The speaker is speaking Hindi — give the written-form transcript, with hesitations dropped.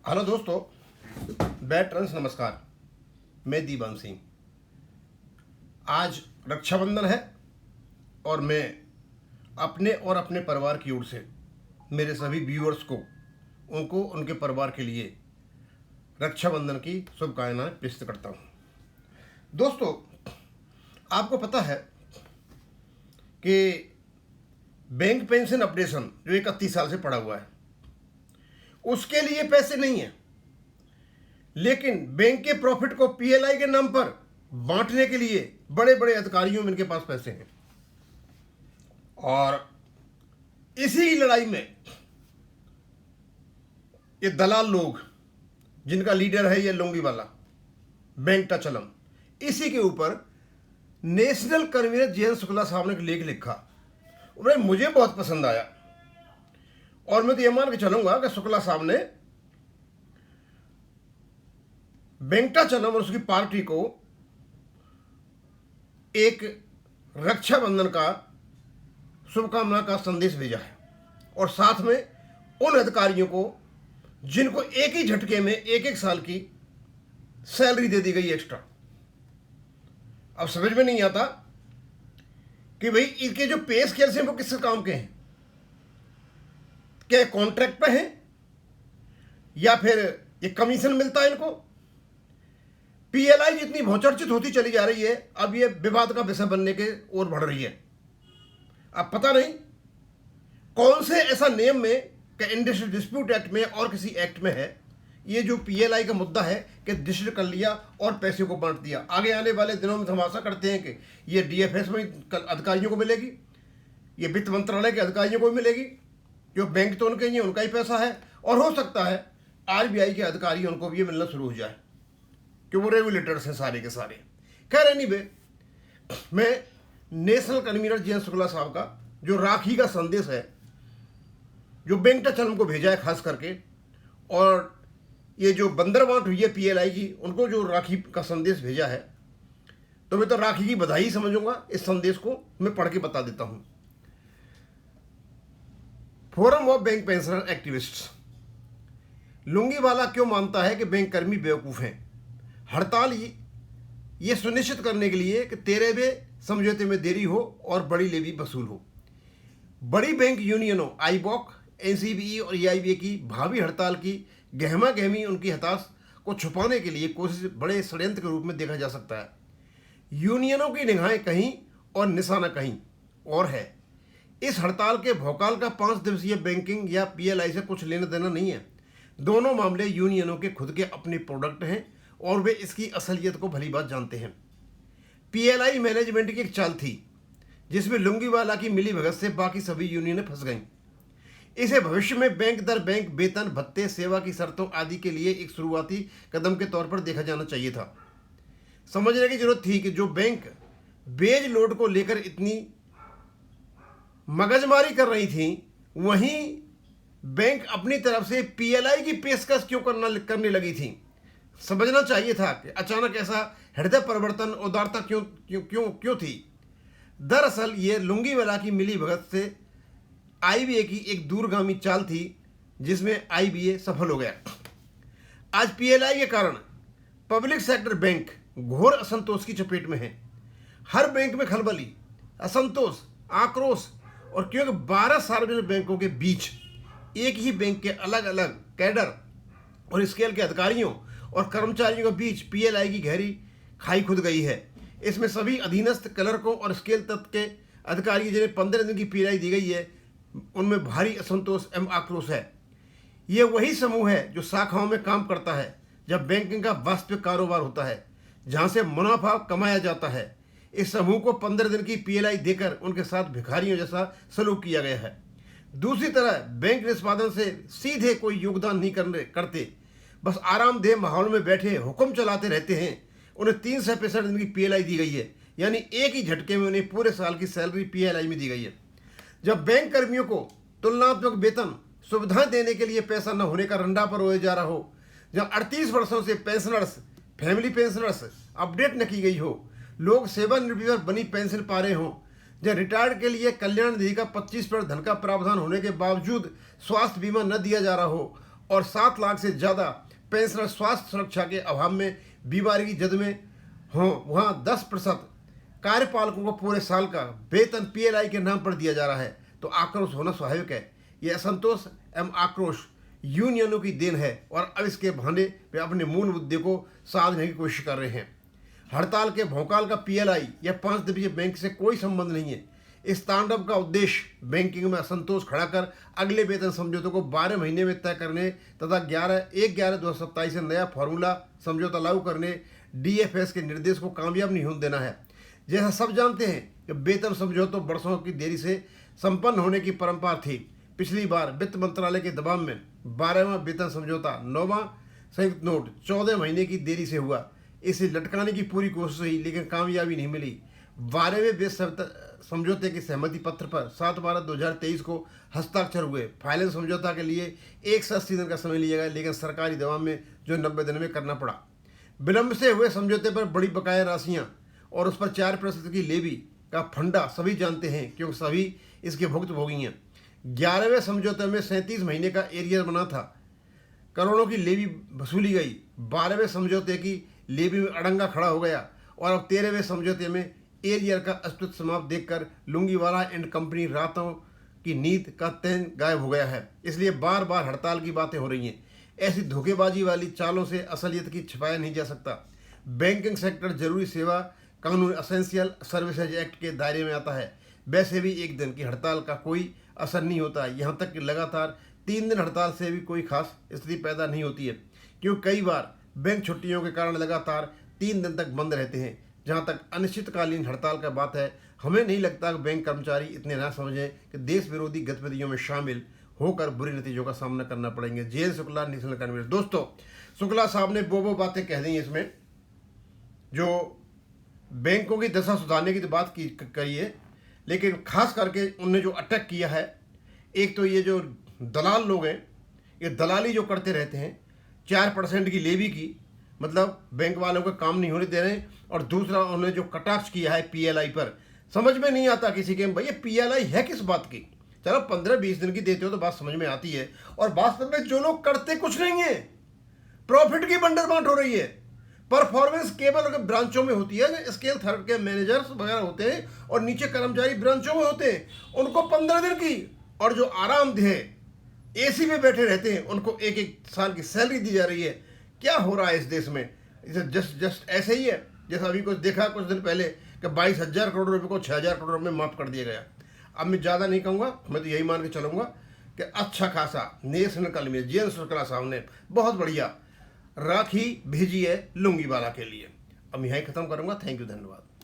हेलो दोस्तों, बैट रंस नमस्कार। मैं दीवान सिंह। आज रक्षाबंधन है और मैं अपने और अपने परिवार की ओर से मेरे सभी व्यूअर्स को उनको उनके परिवार के लिए रक्षाबंधन की शुभकामनाएं पेश करता हूं। दोस्तों, आपको पता है कि बैंक पेंशन अपडेशन जो 31 साल से पड़ा हुआ है उसके लिए पैसे नहीं है, लेकिन बैंक के प्रॉफिट को पीएलआई के नाम पर बांटने के लिए बड़े बड़े अधिकारियों में इनके पास पैसे हैं। और इसी लड़ाई में ये दलाल लोग, जिनका लीडर है ये लुंगीवाला वेंकटाचलम, इसी के ऊपर नेशनल कन्वीनर जयंत शुक्ला साहब ने एक लेख लिखा। भाई मुझे बहुत पसंद आया और मैं तो ये मान के चलूंगा कि शुक्ला साहब ने वेंकटाचलम और उसकी पार्टी को एक रक्षाबंधन का शुभकामना का संदेश भेजा है और साथ में उन अधिकारियों को जिनको एक ही झटके में एक साल की सैलरी दे दी गई एक्स्ट्रा। अब समझ में नहीं आता कि भाई इनके जो पे स्केल्स हैं वो किस काम के हैं, क्या कॉन्ट्रैक्ट पे हैं या फिर ये कमीशन मिलता है इनको। पीएलआई जितनी बहुचर्चित होती चली जा रही है, अब ये विवाद का विषय बनने के ओर बढ़ रही है। अब पता नहीं कौन से ऐसा नियम में कि इंडस्ट्रियल डिस्प्यूट एक्ट में और किसी एक्ट में है ये जो पीएलआई का मुद्दा है कि डिस्ट्रिब्यूट कर लिया और पैसे को बांट दिया। आगे आने वाले दिनों में हम आशा करते हैं कि ये डीएफएस में अधिकारियों को मिलेगी, ये वित्त मंत्रालय के अधिकारियों को भी मिलेगी, जो बैंक तो उनके ही, उनका ही पैसा है। और हो सकता है आरबीआई के अधिकारी उनको भी ये मिलना शुरू हो जाए कि वो रेगुलेटर्स हैं सारे के सारे। खैर एनीवे, मैं नेशनल कन्वीनर जयंत शुक्ला साहब का जो राखी का संदेश है जो वेंकटाचलम को भेजा है खास करके, और ये जो बंदरबांट हुई है पीएलआई की, उनको जो राखी का संदेश भेजा है, तो मैं तो राखी की बधाई समझूंगा। इस संदेश को मैं पढ़ के बता देता हूं। Forum of bank pensioner activists. लुंगीवाला क्यों मानता है कि बैंक कर्मी बेवकूफ़ हैं। हड़ताल ये सुनिश्चित करने के लिए कि 13वें समझौते में देरी हो और बड़ी लेवी वसूल हो। बड़ी बैंक यूनियनों आईबॉक, एनसीबीई और एआईबीए की भावी हड़ताल की गहमा गहमी उनकी हताश को छुपाने के लिए कोशिश बड़े षड्यंत्र के रूप में देखा जा सकता है। यूनियनों की निगाहें कहीं और निशाना कहीं और है। इस हड़ताल के भौकाल का 5 दिवसीय बैंकिंग या पीएलआई से कुछ लेना देना नहीं है। दोनों मामले यूनियनों के खुद के अपने प्रोडक्ट हैं और वे इसकी असलियत को भली बात जानते हैं। पीएलआई मैनेजमेंट की एक चाल थी जिसमें लुंगीवाला की मिली भगत से बाकी सभी यूनियनें फंस गईं। इसे भविष्य में बैंक दर बैंक, वेतन, भत्ते, सेवा की शर्तों आदि के लिए एक शुरुआती कदम के तौर पर देखा जाना चाहिए था। समझने की जरूरत थी कि जो बैंक बेज लोड को लेकर इतनी मगजमारी कर रही थी, वहीं बैंक अपनी तरफ से पीएलआई की पेशकश क्यों करने लगी थी। समझना चाहिए था कि अचानक ऐसा हृदय परिवर्तन, उदारता क्यों क्यों क्यों क्यों थी। दरअसल ये लुंगीवाला की मिली भगत से आईबीए की एक दूरगामी चाल थी जिसमें आईबीए सफल हो गया। आज पीएलआई के कारण पब्लिक सेक्टर बैंक घोर असंतोष की चपेट में है। हर बैंक में खलबली, असंतोष, आक्रोश, और क्योंकि 12 सार्वजनिक बैंकों के बीच एक ही बैंक के अलग अलग कैडर और स्केल के अधिकारियों और कर्मचारियों के बीच पीएलआई की गहरी खाई खुद गई है। इसमें सभी अधीनस्थ क्लर्कों और स्केल तत्व के अधिकारी जिन्हें 15 दिन की पीएलआई दी गई है, उनमें भारी असंतोष एवं आक्रोश है। ये वही समूह है जो शाखाओं में काम करता है जब बैंकिंग का वास्तविक कारोबार होता है, जहां से मुनाफा कमाया जाता है। इस समूह को 15 दिन की पीएलआई देकर उनके साथ भिखारियों जैसा सलूक किया गया है। दूसरी तरह बैंक निष्पादन से सीधे कोई योगदान नहीं करते, बस आरामदेह माहौल में बैठे हुक्म चलाते रहते हैं। उन्हें 365 दिन की पीएलआई दी गई है, यानी एक ही झटके में उन्हें पूरे साल की सैलरी पीएलआई में दी गई है। जब बैंक कर्मियों को तुलनात्मक वेतन सुविधाएं देने के लिए पैसा न होने का रंडा पर रोया जा रहा हो, जब 38 वर्षों से पेंशनर्स, फैमिली पेंशनर्स अपडेट न की गई हो, लोग सेवानिवृत्ति पर बनी पेंशन पा रहे हों, जब रिटायर्ड के लिए कल्याण निधि का 25% धन का प्रावधान होने के बावजूद स्वास्थ्य बीमा न दिया जा रहा हो और 7 लाख से ज़्यादा पेंशनर स्वास्थ्य सुरक्षा के अभाव में बीमारी की जद में हों, वहाँ 10% कार्यपालकों को पूरे साल का वेतन पीएलआई के नाम पर दिया जा रहा है, तो आक्रोश होना स्वाभाविक है। यह असंतोष एवं आक्रोश यूनियनों की देन है और अब इसके बहाने वे अपने मूल मुद्दे को साधने की कोशिश कर रहे हैं। हड़ताल के भौकाल का पीएलआई या 5 दिवसीय बैंक से कोई संबंध नहीं है। इस तांडव का उद्देश्य बैंकिंग में असंतोष खड़ा कर अगले वेतन समझौतों को 12 महीने में तय करने तथा 1/11/2027 से नया फॉर्मूला समझौता लागू करने डीएफएस के निर्देश को कामयाब नहीं होने देना है। जैसा सब जानते हैं कि वेतन समझौतों वर्षों की देरी से संपन्न होने की परंपरा थी। पिछली बार वित्त मंत्रालय के दबाव में 12वां वेतन समझौता 9वां संयुक्त नोट 14 महीने की देरी से हुआ। इसे लटकाने की पूरी कोशिश हुई लेकिन कामयाबी नहीं मिली। 12वें वेतन समझौते के सहमति पत्र पर 7/12/2023 को हस्ताक्षर हुए। फाइनल समझौता के लिए 180 दिन का समय लिया गया लेकिन सरकारी दबाव में जो 90 दिन में करना पड़ा। विलंब से हुए समझौते पर बड़ी बकाया राशियां और उस पर 4% की लेवी का फंडा सभी जानते हैं क्योंकि सभी इसके भुक्तभोगी हैं। 11वें समझौते में 37 महीने का एरियर बना था, करोड़ों की लेवी वसूली गई। 12वें समझौते की लेवी में अड़ंगा खड़ा हो गया और अब 13वें समझौते में एरियर का अस्तित्व समाप्त देखकर लुंगीवाला एंड कंपनी रातों की नींद का तैन गायब हो गया है। इसलिए बार बार हड़ताल की बातें हो रही हैं। ऐसी धोखेबाजी वाली चालों से असलियत की छिपाया नहीं जा सकता। बैंकिंग सेक्टर जरूरी सेवा कानून एसेंशियल सर्विसेज एक्ट के दायरे में आता है। वैसे भी एक दिन की हड़ताल का कोई असर नहीं होता, यहाँ तक कि लगातार 3 दिन हड़ताल से भी कोई खास स्थिति पैदा नहीं होती है, क्योंकि कई बार बैंक छुट्टियों के कारण लगातार 3 दिन तक बंद रहते हैं। जहाँ तक अनिश्चितकालीन हड़ताल का बात है, हमें नहीं लगता कि बैंक कर्मचारी इतने ना समझें कि देश विरोधी गतिविधियों में शामिल होकर बुरे नतीजों का सामना करना पड़ेंगे। जे शुक्ला, नेशनल कन्वीनर। दोस्तों, शुक्ला साहब ने वो बातें कह दी इसमें जो बैंकों की दशा सुधारने की तो बात करी है, लेकिन खास करके उनने जो अटैक किया है, एक तो ये जो दलाल लोग हैं, ये दलाली जो करते रहते हैं 4% की लेवी की, मतलब बैंक वालों का काम नहीं होने दे रहे हैं। और दूसरा उन्होंने जो कटाक्ष किया है पीएलआई पर, समझ में नहीं आता किसी के भाई ये पीएलआई है किस बात की। चलो 15-20 दिन की देते हो तो बात समझ में आती है, और वास्तव में जो लोग करते कुछ नहीं है, प्रॉफिट की बंडरबांट हो रही है। परफॉर्मेंस केवल ब्रांचों में होती है, स्केल थर्ड के मैनेजर्स वगैरह होते हैं और नीचे कर्मचारी ब्रांचों में होते हैं, उनको 15 दिन की, और जो आरामदेह एसी में बैठे रहते हैं उनको 1-1 साल की सैलरी दी जा रही है। क्या हो रहा है इस देश में? जस्ट ऐसे ही है जैसा अभी कुछ देखा कुछ दिन पहले कि 22,000 करोड़ रुपये को 6,000 करोड़ रुपये में माफ़ कर दिया गया। अब मैं ज़्यादा नहीं कहूँगा, मैं तो यही मान के चलूँगा कि अच्छा खासा नेशनल कल में जे शुक्ला साहब ने बहुत बढ़िया राखी भेजी है लुंगीवाला के लिए। अब यहीं ख़त्म करूँगा। थैंक यू, धन्यवाद।